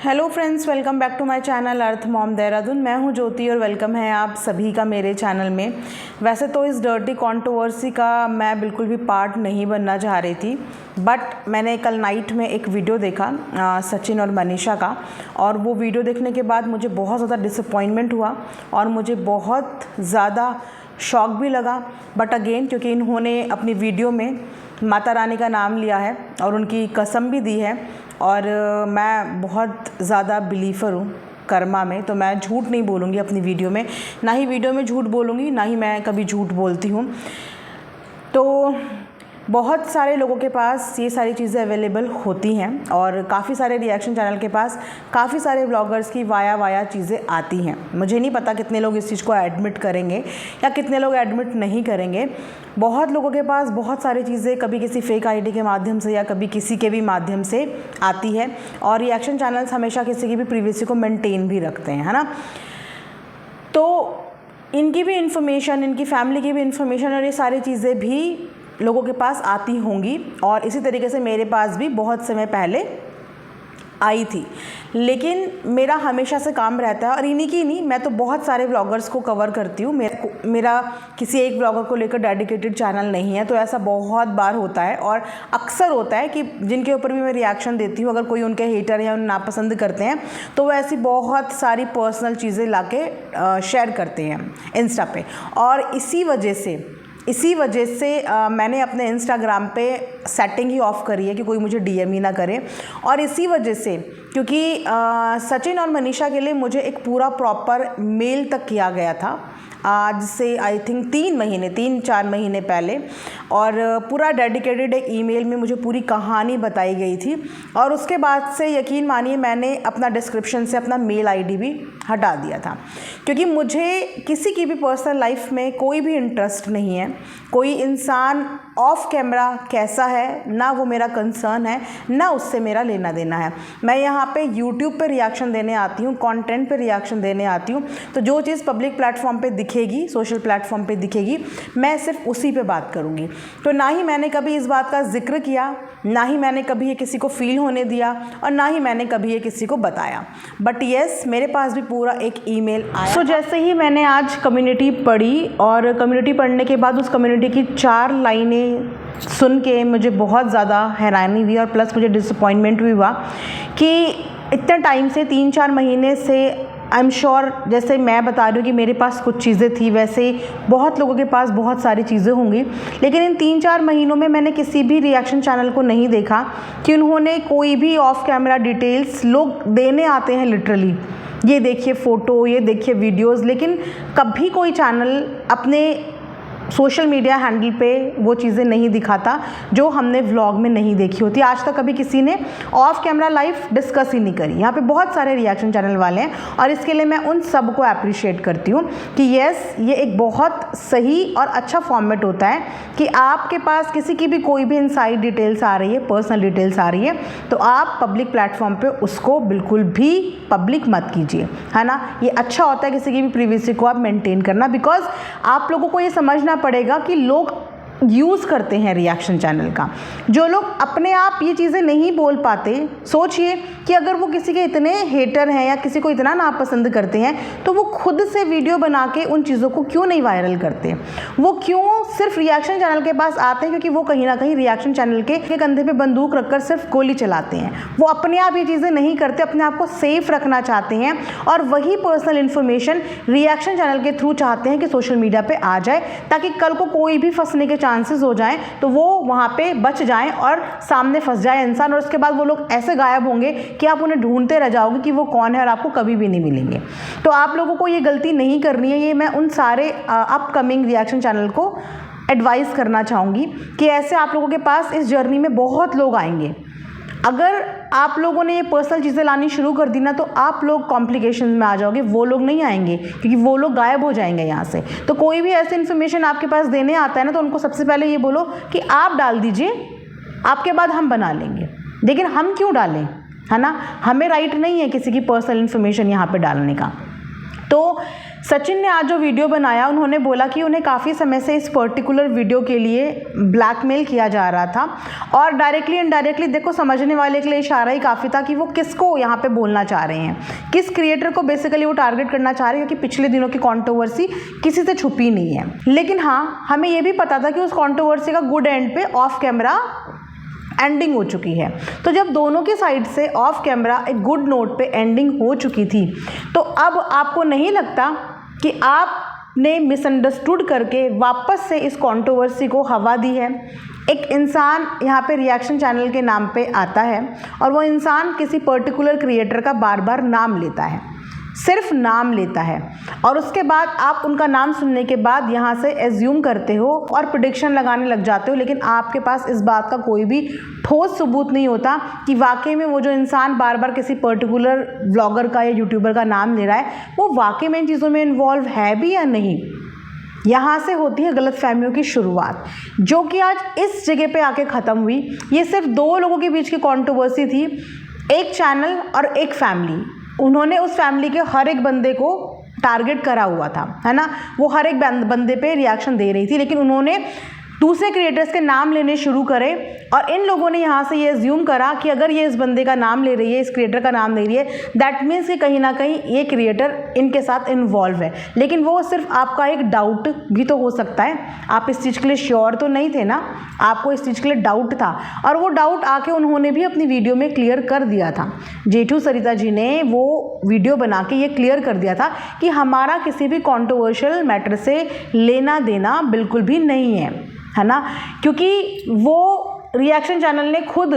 Hello friends, welcome back to my channel earth mom Dehradun. मैं हूं ज्योति और वेलकम है आप सभी का मेरे चैनल में। वैसे तो इस डर्टी कंट्रोवर्सी का मैं बिल्कुल भी पार्ट नहीं बनना चाह रही थी, बट मैंने कल नाइट में एक वीडियो देखा सचिन और मनीषा का, और वो वीडियो देखने के बाद मुझे बहुत ज़्यादा डिसअपॉइंटमेंट हुआ और मुझे बहुत ज़्यादा शॉक भी लगा। बट अगेन, क्योंकि इन्होंने अपनी वीडियो में माता रानी का नाम लिया है और उनकी कसम भी दी है, और मैं बहुत ज़्यादा बिलीवर हूँ कर्मा में, तो मैं झूठ नहीं बोलूँगी अपनी वीडियो में, ना ही वीडियो में झूठ बोलूँगी, ना ही मैं कभी झूठ बोलती हूँ। तो बहुत सारे लोगों के पास ये सारी चीज़ें अवेलेबल होती हैं और काफ़ी सारे रिएक्शन चैनल के पास काफ़ी सारे व्लॉगर्स की वाया चीज़ें आती हैं। मुझे नहीं पता कितने लोग इस चीज़ को एडमिट करेंगे या कितने लोग एडमिट नहीं करेंगे। बहुत लोगों के पास बहुत सारी चीज़ें कभी किसी फेक आईडी के माध्यम से या कभी किसी के भी माध्यम से आती है, और रिएक्शन चैनल्स हमेशा किसी की भी प्रिवेसी को मेंटेन भी रखते हैं, है ना। तो इनकी भी इंफॉर्मेशन, इनकी फैमिली की भी इंफॉर्मेशन और ये सारी चीज़ें भी लोगों के पास आती होंगी, और इसी तरीके से मेरे पास भी बहुत समय पहले आई थी। लेकिन मेरा हमेशा से काम रहता है, और इन्हीं की नहीं, मैं तो बहुत सारे व्लॉगर्स को कवर करती हूँ। मेरा किसी एक व्लॉगर को लेकर डेडिकेटेड चैनल नहीं है। तो ऐसा बहुत बार होता है और अक्सर होता है कि जिनके ऊपर भी मैं रिएक्शन देती हूँ, अगर कोई उनके हेटर या उन्हें नापसंद करते हैं तो वो ऐसी बहुत सारी पर्सनल चीज़ें लाके शेयर करते हैं इंस्टा पे। और इसी वजह से मैंने अपने इंस्टाग्राम पे सेटिंग ही ऑफ़ करी है कि कोई मुझे डीएम ही ना करे। और इसी वजह से, क्योंकि सचिन और मनीषा के लिए मुझे एक पूरा प्रॉपर मेल तक किया गया था आज से आई थिंक 3-4 महीने पहले, और पूरा डेडिकेटेड एक ईमेल में मुझे पूरी कहानी बताई गई थी। और उसके बाद से यकीन मानिए मैंने अपना डिस्क्रिप्शन से अपना मेल आईडी भी हटा दिया था, क्योंकि मुझे किसी की भी पर्सनल लाइफ में कोई भी इंटरेस्ट नहीं है। कोई इंसान ऑफ कैमरा कैसा है ना वो मेरा कंसर्न है, ना उससे मेरा लेना देना है। मैं यहाँ पे यूट्यूब पे रिएक्शन देने आती हूँ, कंटेंट पे रिएक्शन देने आती हूँ। तो जो चीज़ पब्लिक प्लेटफॉर्म पे दिखेगी, सोशल प्लेटफॉर्म पे दिखेगी, मैं सिर्फ उसी पे बात करूँगी। तो ना ही मैंने कभी इस बात का जिक्र किया, ना ही मैंने कभी ये किसी को फील होने दिया, और ना ही मैंने कभी ये किसी को बताया। बट येस, मेरे पास भी पूरा एक ईमेल आया। सो जैसे ही मैंने आज कम्युनिटी पढ़ी, और कम्युनिटी पढ़ने के बाद उस कम्युनिटी की 4 लाइनें सुन के मुझे बहुत ज़्यादा हैरानी हुई, और प्लस मुझे डिसअपॉइंटमेंट भी हुआ कि इतने टाइम से 3-4 महीने से आई एम श्योर, जैसे मैं बता रही हूँ कि मेरे पास कुछ चीज़ें थी, वैसे बहुत लोगों के पास बहुत सारी चीज़ें होंगी। लेकिन इन 3-4 महीनों में मैंने किसी भी रिएक्शन चैनल को नहीं देखा कि उन्होंने कोई भी ऑफ कैमरा डिटेल्स, लोग देने आते हैं लिटरली, ये देखिए फ़ोटो, ये देखिए वीडियोज़, लेकिन कभी कोई चैनल अपने सोशल मीडिया हैंडल पे वो चीज़ें नहीं दिखाता जो हमने व्लॉग में नहीं देखी होती। आज तक कभी किसी ने ऑफ कैमरा लाइफ डिस्कस ही नहीं करी। यहाँ पे बहुत सारे रिएक्शन चैनल वाले हैं, और इसके लिए मैं उन सब को अप्रिशिएट करती हूँ कि येस, ये एक बहुत सही और अच्छा फॉर्मेट होता है कि आपके पास किसी की भी कोई भी इनसाइड डिटेल्स आ रही है, पर्सनल डिटेल्स आ रही है, तो आप पब्लिक प्लेटफॉर्म पर उसको बिल्कुल भी पब्लिक मत कीजिए, है ना। ये अच्छा होता है किसी की भी प्रिवेसी को आप मेंटेन करना, बिकॉज आप लोगों को ये समझना पड़ेगा कि लोग यूज़ करते हैं रिएक्शन चैनल का। जो लोग अपने आप ये चीज़ें नहीं बोल पाते, सोचिए कि अगर वो किसी के इतने हेटर हैं या किसी को इतना नापसंद करते हैं, तो वो खुद से वीडियो बना के उन चीज़ों को क्यों नहीं वायरल करते? वो क्यों सिर्फ रिएक्शन चैनल के पास आते हैं? क्योंकि वो कहीं ना कहीं रिएक्शन चैनल के कंधे पे बंदूक रखकर सिर्फ गोली चलाते हैं। वो अपने आप ये चीज़ें नहीं करते, अपने आप को सेफ रखना चाहते हैं, और वही पर्सनल इन्फॉर्मेशन रिएक्शन चैनल के थ्रू चाहते हैं कि सोशल मीडिया पे आ जाए, ताकि कल को कोई भी फंसने के चांसेस हो जाएं तो वो वहाँ पे बच जाएं और सामने फंस जाए इंसान, और उसके बाद वो लोग ऐसे गायब होंगे कि आप उन्हें ढूंढते रह जाओगे कि वो कौन है, और आपको कभी भी नहीं मिलेंगे। तो आप लोगों को ये गलती नहीं करनी है। ये मैं उन सारे अपकमिंग रिएक्शन चैनल को एडवाइस करना चाहूँगी कि ऐसे आप लोगों के पास इस जर्नी में बहुत लोग आएंगे। अगर आप लोगों ने ये पर्सनल चीज़ें लानी शुरू कर दी ना, तो आप लोग कॉम्प्लिकेशन में आ जाओगे, वो लोग नहीं आएंगे, क्योंकि वो लोग गायब हो जाएंगे यहाँ से। तो कोई भी ऐसी इन्फॉर्मेशन आपके पास देने आता है ना, तो उनको सबसे पहले ये बोलो कि आप डाल दीजिए, आपके बाद हम बना लेंगे। लेकिन हम क्यों डालें, है ना। हमें राइट नहीं है किसी की पर्सनल इन्फॉर्मेशन यहाँ पे डालने का। तो सचिन ने आज जो वीडियो बनाया, उन्होंने बोला कि उन्हें काफ़ी समय से इस पर्टिकुलर वीडियो के लिए ब्लैकमेल किया जा रहा था और डायरेक्टली इनडायरेक्टली देखो समझने वाले के लिए इशारा ही काफ़ी था कि वो किसको यहाँ पे बोलना चाह रहे हैं, किस क्रिएटर को बेसिकली वो टारगेट करना चाह रहे हैं, क्योंकि पिछले दिनों की कंट्रोवर्सी किसी से छुपी नहीं है। लेकिन हाँ, हमें ये भी पता था कि उस कंट्रोवर्सी का गुड एंड पे ऑफ कैमरा एंडिंग हो चुकी है। तो जब दोनों की साइड से ऑफ कैमरा एक गुड नोट पे एंडिंग हो चुकी थी, तो अब आपको नहीं लगता कि आपने मिसअंडरस्टूड करके वापस से इस कंट्रोवर्सी को हवा दी है? एक इंसान यहाँ पे रिएक्शन चैनल के नाम पे आता है और वो इंसान किसी पर्टिकुलर क्रिएटर का बार बार नाम लेता है, सिर्फ नाम लेता है, और उसके बाद आप उनका नाम सुनने के बाद यहाँ से एज्यूम करते हो और प्रेडिक्शन लगाने लग जाते हो, लेकिन आपके पास इस बात का कोई भी ठोस सबूत नहीं होता कि वाकई में वो जो इंसान बार बार किसी पर्टिकुलर व्लॉगर का या यूट्यूबर का नाम ले रहा है वो वाकई में इन चीज़ों में इन्वॉल्व है भी या नहीं। यहाँ से होती है गलतफहमियों की शुरुआत, जो कि आज इस जगह पे आके ख़त्म हुई। ये सिर्फ दो लोगों के बीच की कंट्रोवर्सी थी, एक चैनल और एक फैमिली। उन्होंने उस फैमिली के हर एक बंदे को टारगेट करा हुआ था, है ना, वो हर एक बंदे पे रिएक्शन दे रही थी, लेकिन उन्होंने दूसरे क्रिएटर्स के नाम लेने शुरू करे और इन लोगों ने यहाँ से ये एज्यूम करा कि अगर ये इस बंदे का नाम ले रही है, इस क्रिएटर का नाम ले रही है, दैट मीन्स कि कहीं ना कहीं ये क्रिएटर इनके साथ इन्वॉल्व है। लेकिन वो सिर्फ आपका एक डाउट भी तो हो सकता है, आप इस चीज़ के लिए श्योर तो नहीं थे ना, आपको इस चीज़ के लिए डाउट था, और वो डाउट आके उन्होंने भी अपनी वीडियो में क्लियर कर दिया था। जेठू सरिता जी ने वो वीडियो बना के ये क्लियर कर दिया था कि हमारा किसी भी कॉन्ट्रोवर्शियल मैटर से लेना देना बिल्कुल भी नहीं है ना, क्योंकि वो रिएक्शन चैनल ने खुद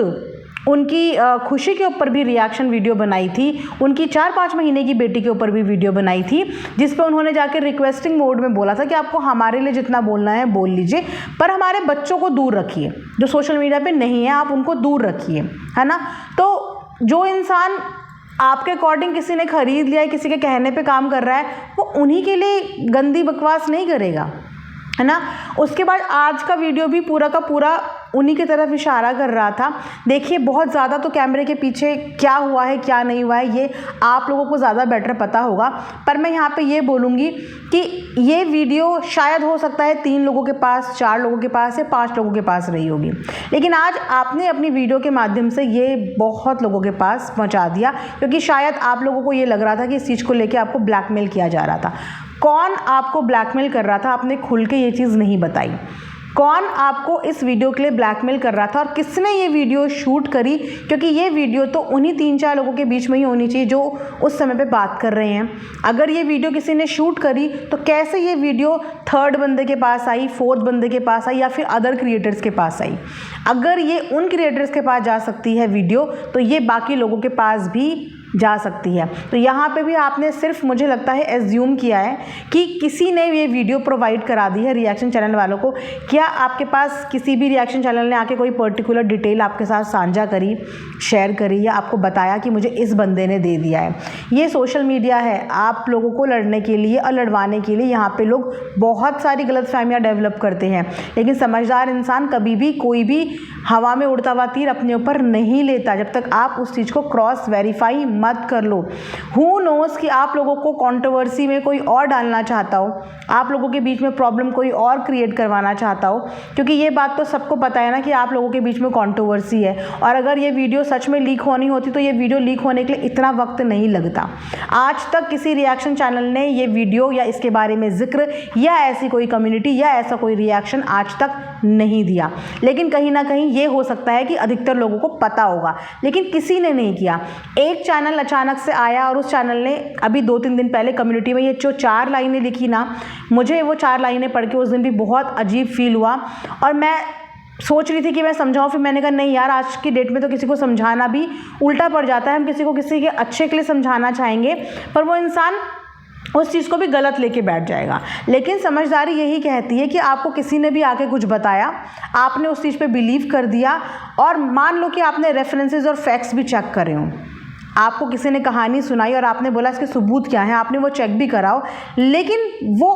उनकी खुशी के ऊपर भी रिएक्शन वीडियो बनाई थी, उनकी 4-5 महीने की बेटी के ऊपर भी वीडियो बनाई थी, जिस पे उन्होंने जाकर रिक्वेस्टिंग मोड में बोला था कि आपको हमारे लिए जितना बोलना है बोल लीजिए, पर हमारे बच्चों को दूर रखिए, जो सोशल मीडिया पे नहीं है आप उनको दूर रखिए, है ना। तो जो इंसान आपके अकॉर्डिंग किसी ने खरीद लिया है, किसी के कहने पे काम कर रहा है, वो उन्हीं के लिए गंदी बकवास नहीं करेगा, है ना। उसके बाद आज का वीडियो भी पूरा का पूरा उन्हीं की तरफ इशारा कर रहा था। देखिए, बहुत ज़्यादा तो कैमरे के पीछे क्या हुआ है क्या नहीं हुआ है ये आप लोगों को ज़्यादा बेटर पता होगा, पर मैं यहाँ पे ये बोलूँगी कि ये वीडियो शायद हो सकता है 3 लोगों के पास, 4 लोगों के पास या 5 लोगों के पास रही होगी, लेकिन आज आपने अपनी वीडियो के माध्यम से ये बहुत लोगों के पास पहुँचा दिया, क्योंकि शायद आप लोगों को ये लग रहा था कि इस चीज़ को लेकर आपको ब्लैकमेल किया जा रहा था। कौन आपको ब्लैकमेल कर रहा था, आपने खुल के ये चीज़ नहीं बताई। कौन आपको इस वीडियो के लिए ब्लैकमेल कर रहा था और किसने ये वीडियो शूट करी, क्योंकि ये वीडियो तो उन्हीं 3-4 लोगों के बीच में ही होनी चाहिए जो उस समय पे बात कर रहे हैं। अगर ये वीडियो किसी ने शूट करी तो कैसे ये वीडियो 3rd बंदे के पास आई, 4th बंदे के पास आई या फिर अदर क्रिएटर्स के पास आई। अगर ये उन क्रिएटर्स के पास जा सकती है वीडियो, तो ये बाकी लोगों के पास भी जा सकती है। तो यहाँ पे भी आपने सिर्फ मुझे लगता है एज्यूम किया है कि किसी ने ये वीडियो प्रोवाइड करा दी है रिएक्शन चैनल वालों को। क्या आपके पास किसी भी रिएक्शन चैनल ने आके कोई पर्टिकुलर डिटेल आपके साथ साझा करी, शेयर करी, या आपको बताया कि मुझे इस बंदे ने दे दिया है? ये सोशल मीडिया है, आप लोगों को लड़ने के लिए और लड़वाने के लिए यहाँ पे लोग बहुत सारी गलतफहमियाँ डेवलप करते हैं, लेकिन समझदार इंसान कभी भी कोई भी हवा में उड़ता हुआ तीर अपने ऊपर नहीं लेता जब तक आप उस चीज़ को क्रॉस वेरीफाई मत कर लो। हु नोस कि आप लोगों को कंट्रोवर्सी में कोई और डालना चाहता हो, आप लोगों के बीच में प्रॉब्लम कोई और क्रिएट करवाना चाहता हो, क्योंकि ये बात तो सबको पता है ना कि आप लोगों के बीच में कंट्रोवर्सी है। और अगर ये वीडियो सच में लीक होनी होती तो ये वीडियो लीक होने के लिए इतना वक्त नहीं लगता। आज तक किसी रिएक्शन चैनल ने ये वीडियो या इसके बारे में जिक्र या ऐसी कोई कम्युनिटी या ऐसा कोई रिएक्शन आज तक नहीं दिया, लेकिन कहीं ना कहीं ये हो सकता है कि अधिकतर लोगों को पता होगा, लेकिन किसी ने नहीं किया। एक चैनल अचानक से आया और उस चैनल ने अभी 2-3 दिन पहले कम्युनिटी में ये जो 4 लाइनें लिखी ना, मुझे वो 4 लाइनें पढ़ के उस दिन भी बहुत अजीब फील हुआ और मैं सोच रही थी कि मैं समझाऊं, फिर मैंने कहा नहीं यार, आज की डेट में तो किसी को समझाना भी उल्टा पड़ जाता है। हम किसी को किसी के अच्छे के लिए समझाना चाहेंगे पर वो इंसान उस चीज़ को भी गलत लेके बैठ जाएगा। लेकिन समझदारी यही कहती है कि आपको किसी ने भी आके कुछ बताया, आपने उस चीज़ पे बिलीव कर दिया, और मान लो कि आपने रेफरेंसेस और फैक्ट्स भी चेक करे हों, आपको किसी ने कहानी सुनाई और आपने बोला इसके सबूत क्या है, आपने वो चेक भी कराओ, लेकिन वो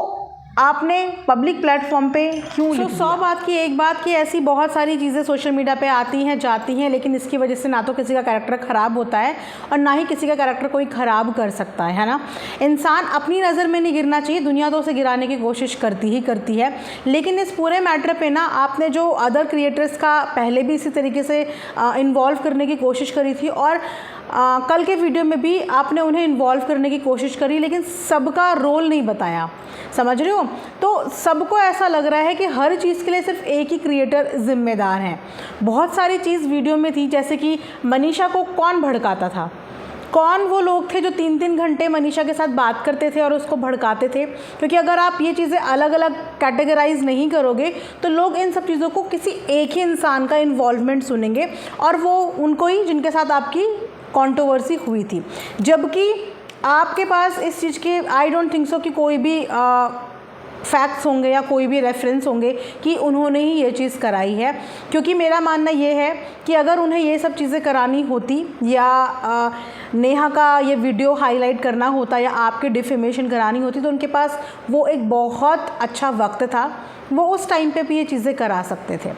आपने पब्लिक प्लेटफॉर्म पे क्यों लिख दिया? 100 बात की एक बात कि ऐसी बहुत सारी चीज़ें सोशल मीडिया पे आती हैं जाती हैं, लेकिन इसकी वजह से ना तो किसी का कैरेक्टर ख़राब होता है और ना ही किसी का कैरेक्टर कोई ख़राब कर सकता है ना। इंसान अपनी नज़र में नहीं गिरना चाहिए, दुनिया तो उसे गिराने की कोशिश करती है। लेकिन इस पूरे मैटर पर ना आपने जो अदर क्रिएटर्स का पहले भी इसी तरीके से इन्वॉल्व करने की कोशिश करी थी और कल के वीडियो में भी आपने उन्हें इन्वॉल्व करने की कोशिश करी, लेकिन सबका रोल नहीं बताया, समझ रहे हो? तो सबको ऐसा लग रहा है कि हर चीज़ के लिए सिर्फ एक ही क्रिएटर जिम्मेदार हैं। बहुत सारी चीज़ वीडियो में थी, जैसे कि मनीषा को कौन भड़काता था, कौन वो लोग थे जो 3-3 घंटे मनीषा के साथ बात करते थे और उसको भड़काते थे। क्योंकि अगर आप ये चीज़ें अलग अलग कैटेगराइज नहीं करोगे तो लोग इन सब चीज़ों को किसी एक ही इंसान का इन्वॉल्वमेंट सुनेंगे और वो उनको ही जिनके साथ आपकी कंट्रोवर्सी हुई थी। जबकि आपके पास इस चीज़ के आई डोंट थिंक सो कि कोई भी फैक्ट्स होंगे या कोई भी रेफरेंस होंगे कि उन्होंने ही ये चीज़ कराई है। क्योंकि मेरा मानना ये है कि अगर उन्हें ये सब चीज़ें करानी होती या नेहा का ये वीडियो हाईलाइट करना होता या आपकी डिफेमेशन करानी होती तो उनके पास वो एक बहुत अच्छा वक्त था, वो उस टाइम पे भी ये चीज़ें करा सकते थे,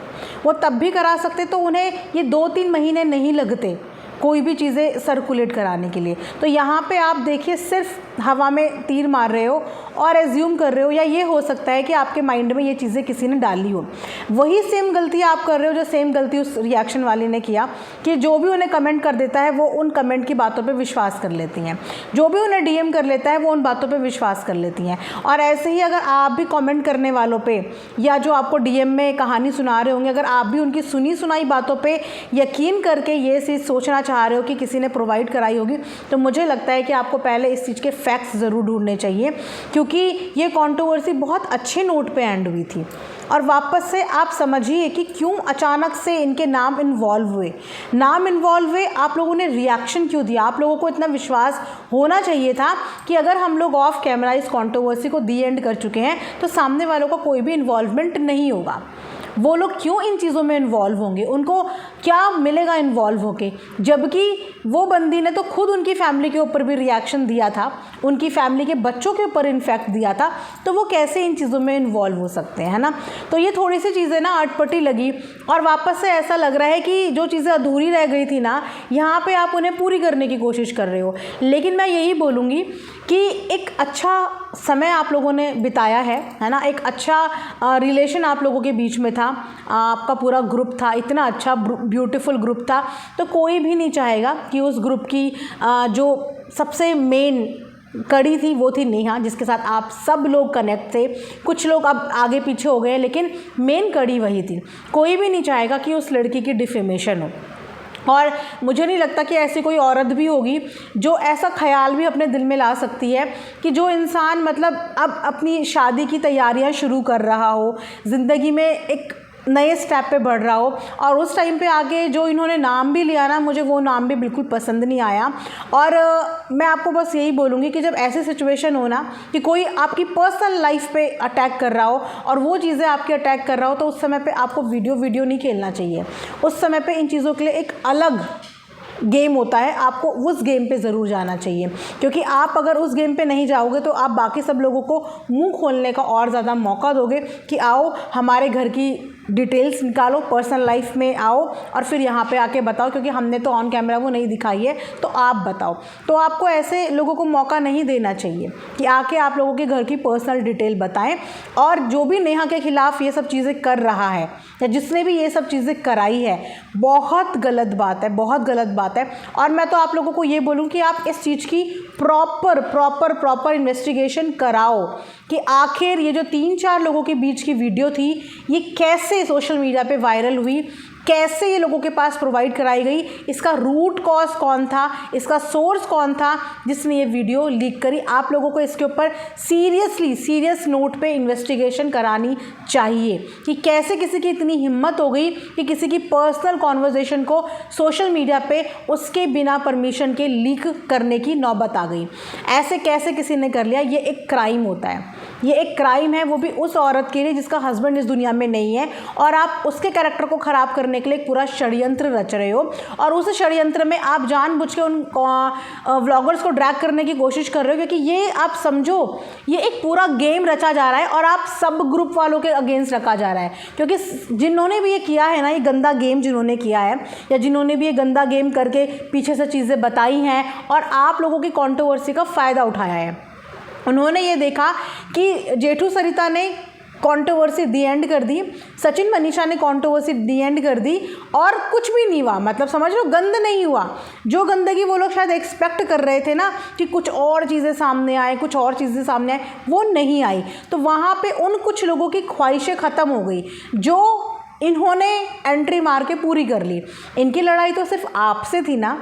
वो तब भी करा सकते, तो उन्हें ये 2-3 महीने नहीं लगते कोई भी चीज़ें सर्कुलेट कराने के लिए। तो यहाँ पे आप देखिए सिर्फ हवा में तीर मार रहे हो और एज्यूम कर रहे हो, या ये हो सकता है कि आपके माइंड में ये चीज़ें किसी ने डाली हो। वही सेम गलती आप कर रहे हो जो सेम गलती उस रिएक्शन वाले ने किया कि जो भी उन्हें कमेंट कर देता है वो उन कमेंट की बातों पे विश्वास कर लेती हैं, जो भी उन्हें डीएम कर लेता है वो उन बातों पे विश्वास कर लेती हैं। और ऐसे ही अगर आप भी कमेंट करने वालों पे या जो आपको डीएम में कहानी सुना रहे होंगे, अगर आप भी उनकी सुनी सुनाई बातों पर यकीन करके ये चीज़ सोचना चाह रहे हो कि किसी ने प्रोवाइड कराई होगी, तो मुझे लगता है कि आपको पहले इस चीज़ के फैक्ट्स ज़रूर ढूंढने चाहिए। क्योंकि ये कंट्रोवर्सी बहुत अच्छे नोट पे एंड हुई थी और वापस से आप समझिए कि क्यों अचानक से इनके नाम इन्वॉल्व हुए। आप लोगों ने रिएक्शन क्यों दिया? आप लोगों को इतना विश्वास होना चाहिए था कि अगर हम लोग ऑफ कैमरा इस कंट्रोवर्सी को दी एंड कर चुके हैं तो सामने वालों का कोई भी इन्वॉल्वमेंट नहीं होगा। वो लोग क्यों इन चीज़ों में इन्वॉल्व होंगे? उनको क्या मिलेगा इन्वॉल्व होके? जबकि वो बंदी ने तो खुद उनकी फैमिली के ऊपर भी रिएक्शन दिया था, उनकी फैमिली के बच्चों के ऊपर इन्फेक्ट दिया था, तो वो कैसे इन चीज़ों में इन्वॉल्व हो सकते हैं, है ना? तो ये थोड़ी सी चीज़ें ना अटपटी लगी और वापस से ऐसा लग रहा है कि जो चीज़ें अधूरी रह गई थी ना, यहाँ पर आप उन्हें पूरी करने की कोशिश कर रहे हो। लेकिन मैं यही बोलूँगी कि एक अच्छा समय आप लोगों ने बिताया है ना? एक अच्छा रिलेशन आप लोगों के बीच में था, आपका पूरा ग्रुप था, इतना अच्छा ब्यूटीफुल ग्रुप था, तो कोई भी नहीं चाहेगा कि उस ग्रुप की जो सबसे मेन कड़ी थी वो थी नेहा, जिसके साथ आप सब लोग कनेक्ट थे। कुछ लोग अब आगे पीछे हो गए लेकिन मेन कड़ी वही थी। कोई भी नहीं चाहेगा कि उस लड़की की डिफेमेशन हो और मुझे नहीं लगता कि ऐसी कोई औरत भी होगी जो ऐसा ख्याल भी अपने दिल में ला सकती है कि जो इंसान मतलब अब अपनी शादी की तैयारियां शुरू कर रहा हो, ज़िंदगी में एक नए स्टेप पे बढ़ रहा हो और उस टाइम पे आके जो इन्होंने नाम भी लिया ना, मुझे वो नाम भी बिल्कुल पसंद नहीं आया। और मैं आपको बस यही बोलूँगी कि जब ऐसी सिचुएशन हो ना कि कोई आपकी पर्सनल लाइफ पे अटैक कर रहा हो और वो चीज़ें आपके अटैक कर रहा हो, तो उस समय पे आपको वीडियो नहीं खेलना चाहिए। उस समय पे इन चीज़ों के लिए एक अलग गेम होता है, आपको उस गेम पे ज़रूर जाना चाहिए। क्योंकि आप अगर उस गेम पे नहीं जाओगे तो आप बाकी सब लोगों को मुंह खोलने का और ज़्यादा मौका दोगे कि आओ हमारे घर की डिटेल्स निकालो, पर्सनल लाइफ में आओ और फिर यहाँ पे आके बताओ, क्योंकि हमने तो ऑन कैमरा वो नहीं दिखाई है, तो आप बताओ। तो आपको ऐसे लोगों को मौका नहीं देना चाहिए कि आके आप लोगों के घर की पर्सनल डिटेल बताएं। और जो भी नेहा के खिलाफ़ ये सब चीज़ें कर रहा है या जिसने भी ये सब चीज़ें कराई है, बहुत गलत बात है, बहुत गलत बात है। और मैं तो आप लोगों को ये बोलूँ कि आप इस चीज़ की प्रॉपर इन्वेस्टिगेशन कराओ कि आखिर ये जो 3-4 लोगों के बीच की वीडियो थी ये कैसे सोशल मीडिया पे वायरल हुई, कैसे ये लोगों के पास प्रोवाइड कराई गई, इसका रूट कॉज कौन था, इसका सोर्स कौन था जिसने ये वीडियो लीक करी। आप लोगों को इसके ऊपर सीरियस नोट पे इन्वेस्टिगेशन करानी चाहिए कि कैसे किसी की इतनी हिम्मत हो गई कि किसी की पर्सनल कॉन्वर्जेशन को सोशल मीडिया पे उसके बिना परमिशन के लीक करने की नौबत आ गई। ऐसे कैसे किसी ने कर लिया? ये एक क्राइम होता है, ये एक क्राइम है, वो भी उस औरत के लिए जिसका हस्बैंड इस दुनिया में नहीं है, और आप उसके कैरेक्टर को ख़राब करने करने के लिए एक पूरा षड्यंत्र रच रहे हो और उस षड्यंत्र में आप जानबूझ के उन व्लॉगर्स को ड्रैग करने की कोशिश कर रहे हो, क्योंकि ये आप समझो ये एक पूरा गेम रचा जा रहा है और आप सब ग्रुप वालों के अगेंस्ट रखा जा रहा है। क्योंकि जिन्होंने भी ये किया है ना, ये गंदा गेम जिन्होंने किया है या जिन्होंने भी ये गंदा गेम करके पीछे से चीज़ें बताई हैं और आप लोगों की कंट्रोवर्सी का फ़ायदा उठाया है, उन्होंने ये देखा कि जेठू सरिता ने कंट्रोवर्सी दी एंड कर दी, सचिन मनीषा ने कंट्रोवर्सी दी एंड कर दी और कुछ भी नहीं हुआ। मतलब समझ लो गंद नहीं हुआ। जो गंदगी वो लोग शायद एक्सपेक्ट कर रहे थे ना कि कुछ और चीज़ें सामने आए, कुछ और चीज़ें सामने आए, वो नहीं आई। तो वहाँ पे उन कुछ लोगों की ख्वाहिशें ख़त्म हो गई जो इन्होंने एंट्री मार के पूरी कर ली। इनकी लड़ाई तो सिर्फ आपसे थी ना,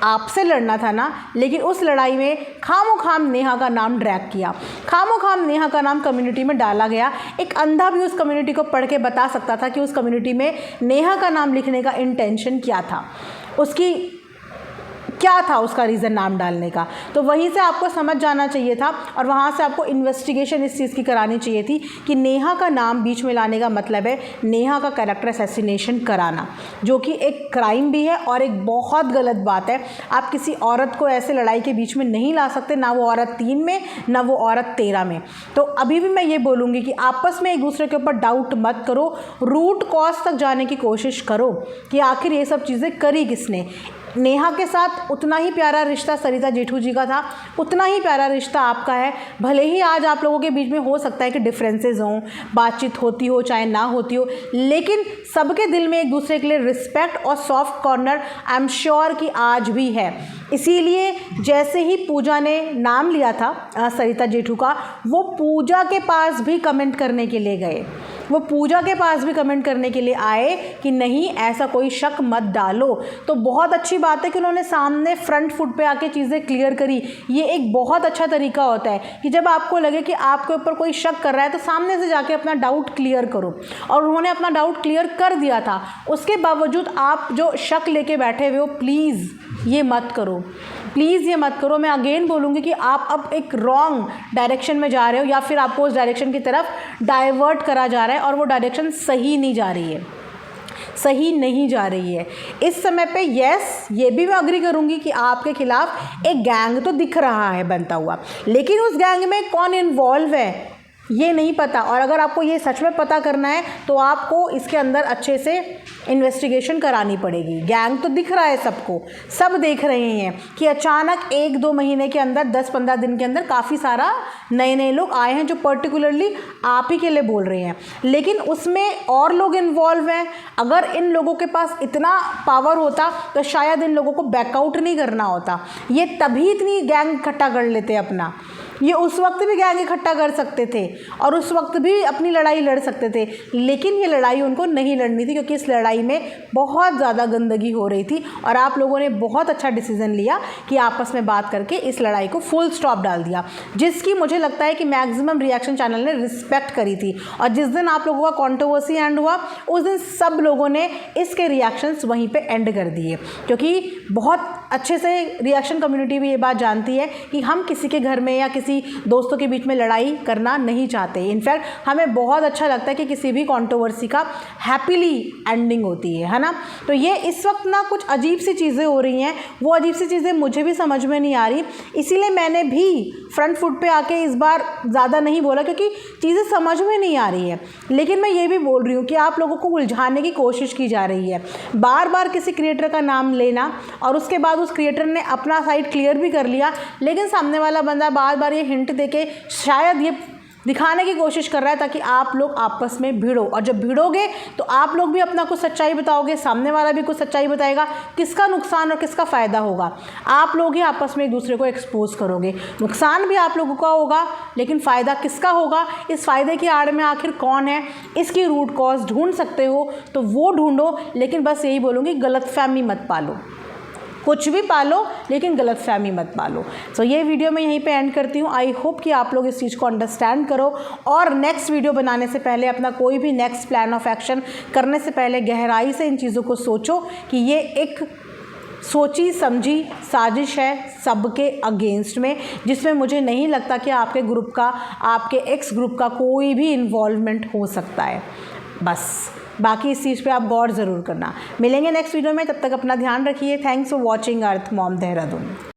आपसे लड़ना था ना, लेकिन उस लड़ाई में खामोखाम नेहा का नाम ड्रैग किया, खामोखाम नेहा का नाम कम्युनिटी में डाला गया। एक अंधा भी उस कम्युनिटी को पढ़ के बता सकता था कि उस कम्युनिटी में नेहा का नाम लिखने का इंटेंशन क्या था, उसकी क्या था उसका रीज़न नाम डालने का। तो वहीं से आपको समझ जाना चाहिए था और वहाँ से आपको इन्वेस्टिगेशन इस चीज़ की करानी चाहिए थी कि नेहा का नाम बीच में लाने का मतलब है नेहा का कैरेक्टर असैसिनेशन कराना, जो कि एक क्राइम भी है और एक बहुत गलत बात है। आप किसी औरत को ऐसे लड़ाई के बीच में नहीं ला सकते, ना वो औरत 3 में ना वो औरत 13 में। तो अभी भी मैं ये बोलूँगी कि आपस में एक दूसरे के ऊपर डाउट मत करो, रूट कॉज तक जाने की कोशिश करो कि आखिर ये सब चीज़ें करी किसने। नेहा के साथ उतना ही प्यारा रिश्ता सरिता जेठू जी का था, उतना ही प्यारा रिश्ता आपका है। भले ही आज आप लोगों के बीच में हो सकता है कि डिफरेंसेस हों, बातचीत होती हो चाहे ना होती हो, लेकिन सबके दिल में एक दूसरे के लिए रिस्पेक्ट और soft corner I am sure कि आज भी है। इसीलिए जैसे ही पूजा ने नाम लिया था सरिता जेठू का, वो पूजा के पास भी कमेंट करने के लिए गए, वो पूजा के पास भी कमेंट करने के लिए आए कि नहीं ऐसा कोई शक मत डालो। तो बहुत अच्छी बात है कि उन्होंने सामने फ्रंट फुट पे आके चीज़ें क्लियर करी। ये एक बहुत अच्छा तरीका होता है कि जब आपको लगे कि आपके ऊपर कोई शक कर रहा है तो सामने से जाके अपना डाउट क्लियर करो, और उन्होंने अपना डाउट क्लियर कर दिया था। उसके बावजूद आप जो शक लेके बैठे हुए हो, प्लीज़ ये मत करो, प्लीज़ ये मत करो। मैं अगेन बोलूँगी कि आप अब एक रॉन्ग डायरेक्शन में जा रहे हो या फिर आपको उस डायरेक्शन की तरफ डाइवर्ट करा जा रहा है और वो डायरेक्शन सही नहीं जा रही है, सही नहीं जा रही है। इस समय पे यस, ये भी मैं अग्री करूँगी कि आपके खिलाफ एक गैंग तो दिख रहा है बनता हुआ, लेकिन उस गैंग में कौन इन्वॉल्व है ये नहीं पता। और अगर आपको ये सच में पता करना है तो आपको इसके अंदर अच्छे से इन्वेस्टिगेशन करानी पड़ेगी। गैंग तो दिख रहा है सबको, सब देख रहे हैं कि अचानक 1-2 महीने के अंदर 10-15 दिन के अंदर काफ़ी सारा नए लोग आए हैं जो पर्टिकुलरली आप ही के लिए बोल रहे हैं, लेकिन उसमें और लोग इन्वॉल्व हैं। अगर इन लोगों के पास इतना पावर होता तो शायद इन लोगों को बैकआउट नहीं करना होता, ये तभी इतनी गैंग इकट्ठा कर लेते अपना। ये उस वक्त भी गैंग इकट्ठा कर सकते थे और उस वक्त भी अपनी लड़ाई लड़ सकते थे, लेकिन ये लड़ाई उनको नहीं लड़नी थी क्योंकि इस लड़ाई में बहुत ज़्यादा गंदगी हो रही थी। और आप लोगों ने बहुत अच्छा डिसीजन लिया कि आपस में बात करके इस लड़ाई को फुल स्टॉप डाल दिया, जिसकी मुझे लगता है कि मैक्सिमम रिएक्शन चैनल ने रिस्पेक्ट करी थी। और जिस दिन आप लोगों का कंट्रोवर्सी एंड हुआ उस दिन सब लोगों ने इसके रिएक्शंस वहीं पे एंड कर दिए, क्योंकि बहुत अच्छे से रिएक्शन कम्युनिटी भी ये बात जानती है कि हम किसी के घर में या किसी दोस्तों के बीच में लड़ाई करना नहीं चाहते। इनफैक्ट हमें बहुत अच्छा लगता है कि किसी भी कंट्रोवर्सी का हैप्पीली एंडिंग होती है ना। तो ये इस वक्त ना कुछ अजीब सी चीज़ें हो रही हैं, वो अजीब सी चीज़ें मुझे भी समझ में नहीं आ रही, इसीलिए मैंने भी फ्रंट फुट पे आके इस बार ज़्यादा नहीं बोला क्योंकि चीज़ें समझ में नहीं आ रही है। लेकिन मैं ये भी बोल रही हूँ कि आप लोगों को उलझाने की कोशिश की जा रही है, बार बार किसी क्रिएटर का नाम लेना और उसके बाद उस क्रिएटर ने अपना साइड क्लियर भी कर लिया, लेकिन सामने वाला बंदा बार बार ये हिंट देके शायद ये दिखाने की कोशिश कर रहा है ताकि आप लोग आपस में भिड़ो, और जब भिड़ोगे तो आप लोग भी अपना कुछ सच्चाई बताओगे, सामने वाला भी कुछ सच्चाई बताएगा, किसका नुकसान और किसका फ़ायदा होगा? आप लोग ही आपस में एक दूसरे को एक्सपोज करोगे। नुकसान भी आप लोगों का होगा, लेकिन फ़ायदा किसका होगा? इस फ़ायदे की आड़ में आखिर कौन है, इसकी रूट कॉज ढूंढ सकते हो तो वो ढूंढो, लेकिन बस यही बोलूँगी गलतफहमी मत पालो। कुछ भी पालो लेकिन गलतफहमी मत पालो। सो ये वीडियो मैं यहीं पे एंड करती हूँ। आई होप कि आप लोग इस चीज़ को अंडरस्टैंड करो और नेक्स्ट वीडियो बनाने से पहले, अपना कोई भी नेक्स्ट प्लान ऑफ एक्शन करने से पहले गहराई से इन चीज़ों को सोचो कि ये एक सोची समझी साजिश है सबके अगेंस्ट में, जिसमें मुझे नहीं लगता कि आपके ग्रुप का, आपके एक्स ग्रुप का कोई भी इन्वॉल्वमेंट हो सकता है। बस बाकी इस चीज़ पे आप गौर ज़रूर करना। मिलेंगे नेक्स्ट वीडियो में, तब तक अपना ध्यान रखिए। Thanks for watching earth mom Dehradun.